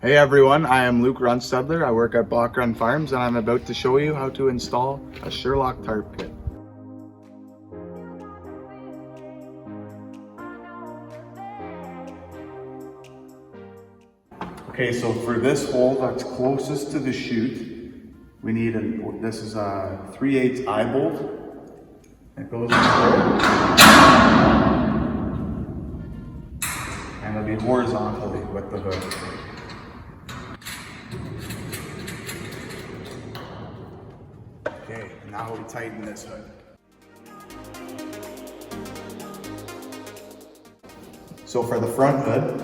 Hey everyone, I am Luke Runstedler. I work at Bach-Run Farms and I'm about to show you how to install a Sherlock tarp kit. Okay, so for this hole that's closest to the chute, we need this is a 3/8 eye bolt. It goes in there. And it'll be horizontally with the hood. Okay, now we tighten this hood. So for the front hood,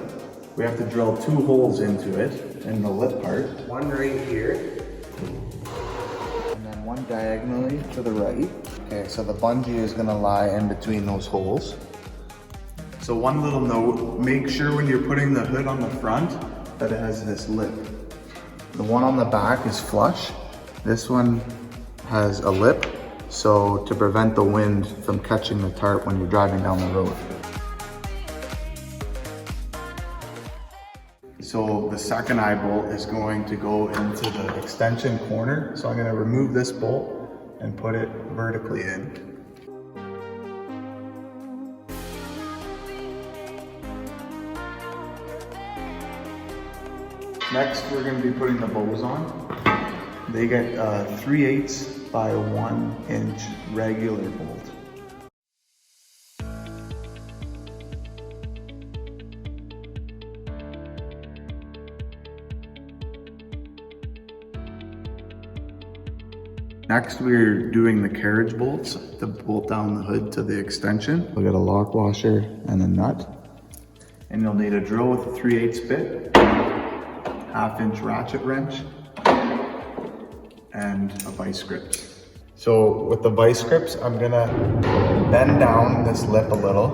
we have to drill 2 holes into it in the lip part. One right here, and then one diagonally to the right. Okay, so the bungee is gonna lie in between those holes. So one little note, make sure when you're putting the hood on the front that it has this lip. The one on the back is flush. This one has a lip, so to prevent the wind from catching the tarp when you're driving down the road. So the second eye bolt is going to go into the extension corner. So I'm going to remove this bolt and put it vertically in. Next, we're going to be putting the bows on. They get 3/8 by 1 inch regular bolt. Next, we're doing the carriage bolts to bolt down the hood to the extension. We'll get a lock washer and a nut. And you'll need a drill with a 3/8 bit, 1/2 inch ratchet wrench, and a vice grip. So with the vice grips, I'm gonna bend down this lip a little.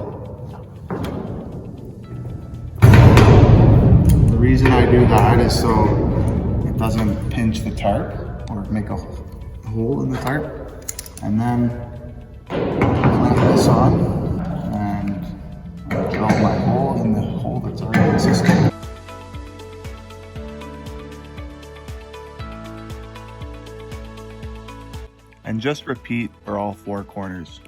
The reason I do that is so it doesn't pinch the tarp or make a hole in the tarp. And then clamp this on and drill my hole in the hole that's already existing. And just repeat for all 4 corners.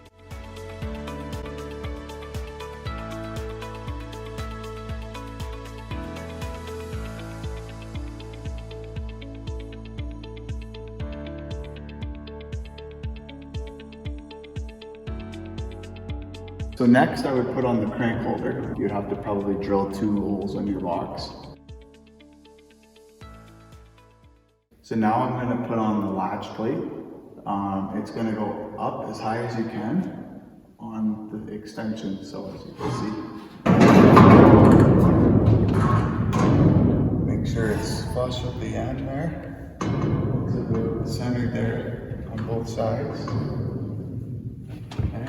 So next I would put on the crank holder. You'd have to probably drill 2 holes in your box. So now I'm going to put on the latch plate. It's going to go up as high as you can on the extension, so as you can see. Make sure it's flush with the end there. It's about centered there on both sides. Okay.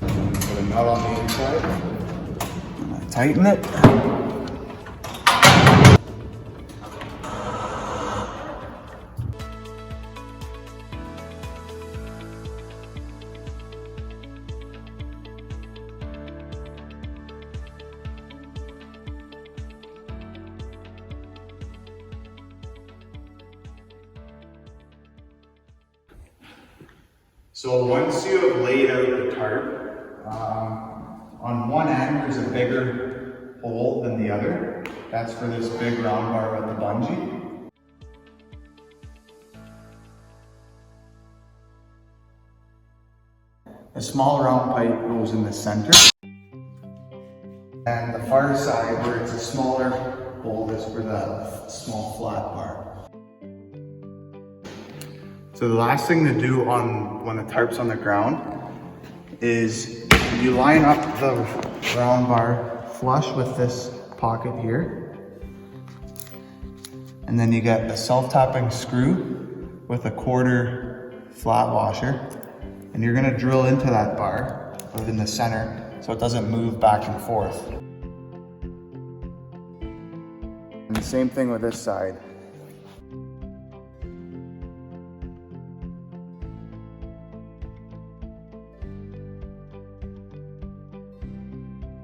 Put a nut on the inside, and I tighten it. So once you have laid out the tarp, on one end there's a bigger hole than the other. That's for this big round bar with the bungee. A small round pipe goes in the center. And the far side, where it's a smaller hole, is for the small flat bar. So the last thing to do when the tarp's on the ground is you line up the round bar flush with this pocket here. And then you get a self-tapping screw with a 1/4 flat washer. And you're gonna drill into that bar out in the center so it doesn't move back and forth. And the same thing with this side.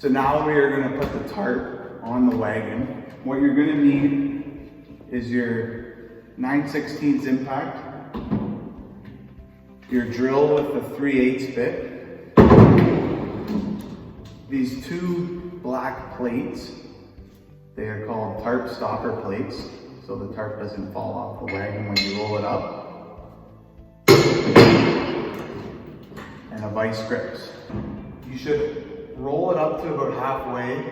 So now we are gonna put the tarp on the wagon. What you're gonna need is your 9/16 impact, your drill with the 3/8 bit, these two black plates, they are called tarp stopper plates, so the tarp doesn't fall off the wagon when you roll it up, and a vice grips. You should roll it up to about halfway,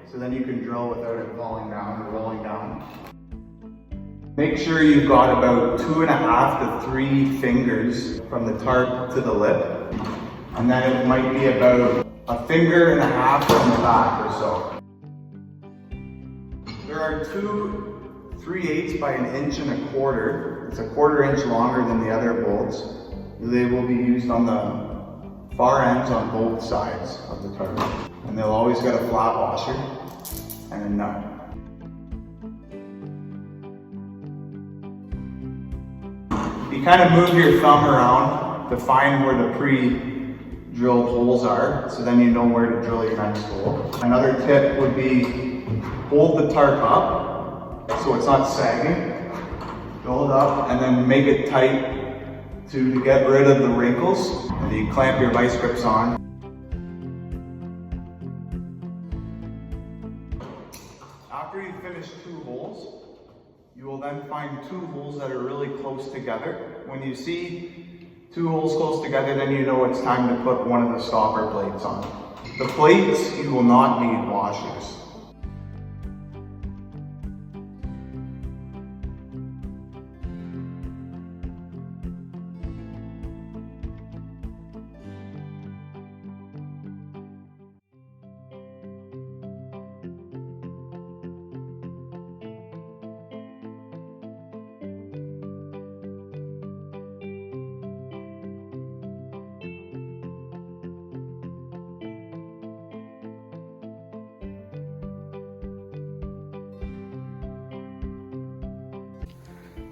so then you can drill without it falling down or rolling down. Make sure you've got about 2.5 to 3 fingers from the tarp to the lip, and then it might be about 1.5 fingers from the back or so. There are two 3/8 by 1.25 inches. It's 1/4 inch longer than the other bolts. They will be used on the far ends on both sides of the tarp. And they'll always get a flat washer and a nut. You kind of move your thumb around to find where the pre-drilled holes are, so then you know where to drill your next hole. Another tip would be hold the tarp up so it's not sagging. Roll it up and then make it tight to get rid of the wrinkles. And you clamp your vice grips on. After you finish 2 holes, you will then find 2 holes that are really close together. When you see 2 holes close together, then you know it's time to put one of the stopper plates on. The plates, you will not need washers.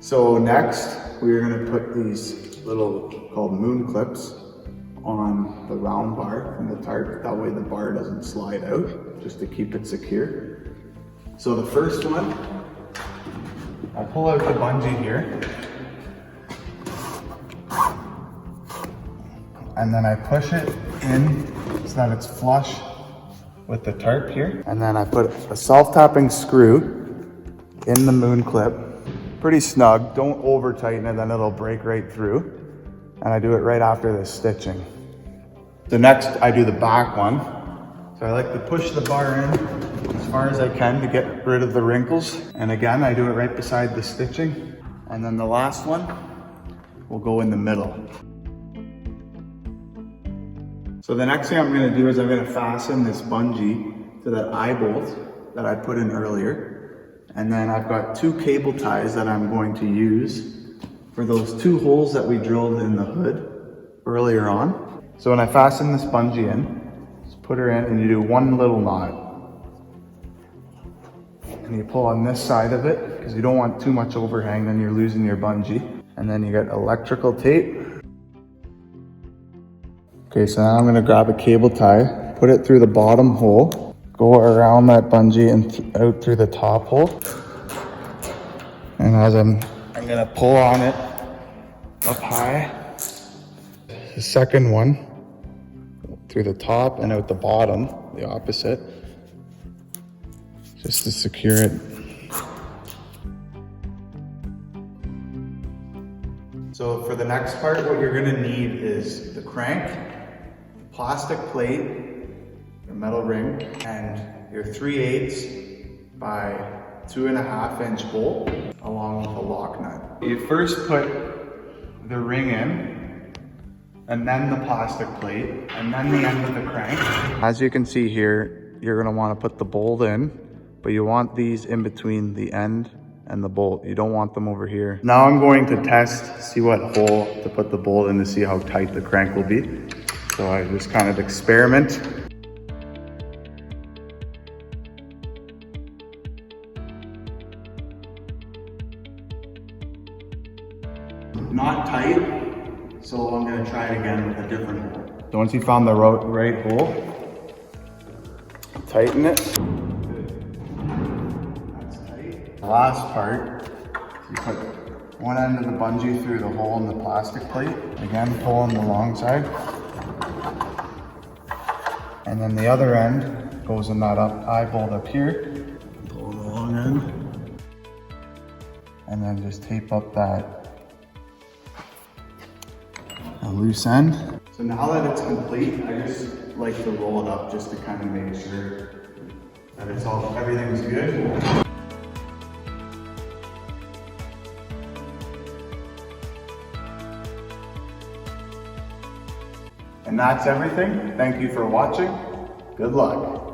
So next, we're gonna put these little, called moon clips, on the round bar from the tarp. That way the bar doesn't slide out, just to keep it secure. So the first one, I pull out the bungee here. And then I push it in so that it's flush with the tarp here. And then I put a self-tapping screw in the moon clip. Pretty snug, don't over tighten it, then it'll break right through. And I do it right after the stitching. The next, I do the back one. So I like to push the bar in as far as I can to get rid of the wrinkles. And again, I do it right beside the stitching. And then the last one will go in the middle. So the next thing I'm gonna do is I'm gonna fasten this bungee to that eye bolt that I put in earlier. And then I've got 2 cable ties that I'm going to use for those 2 holes that we drilled in the hood earlier on. So when I fasten this bungee in, just put her in and you do 1 little knot. And you pull on this side of it because you don't want too much overhang, then you're losing your bungee. And then you get electrical tape. Okay, so now I'm gonna grab a cable tie, put it through the bottom hole, go around that bungee and out through the top hole. And as I'm gonna pull on it up high. The second one, through the top and out the bottom, the opposite, just to secure it. So for the next part, what you're gonna need is the crank, plastic plate, your metal ring, and your 3/8 by 2.5 inch bolt along with a lock nut. You first put the ring in, and then the plastic plate, and then the end of the crank. As you can see here, you're gonna wanna put the bolt in, but you want these in between the end and the bolt. You don't want them over here. Now I'm going to test, see what hole to put the bolt in to see how tight the crank will be. So I just kind of experiment. Not tight, so I'm gonna try it again with a different hole. So once you found the right hole, tighten it. That's tight. The last part, you put one end of the bungee through the hole in the plastic plate. Again, pull on the long side. And then the other end goes in that eye bolt up here. Pull on the long end. And then just tape up that loose end. So now that it's complete, I just like to roll it up just to kind of make sure that everything's good. And that's everything. Thank you for watching. Good luck.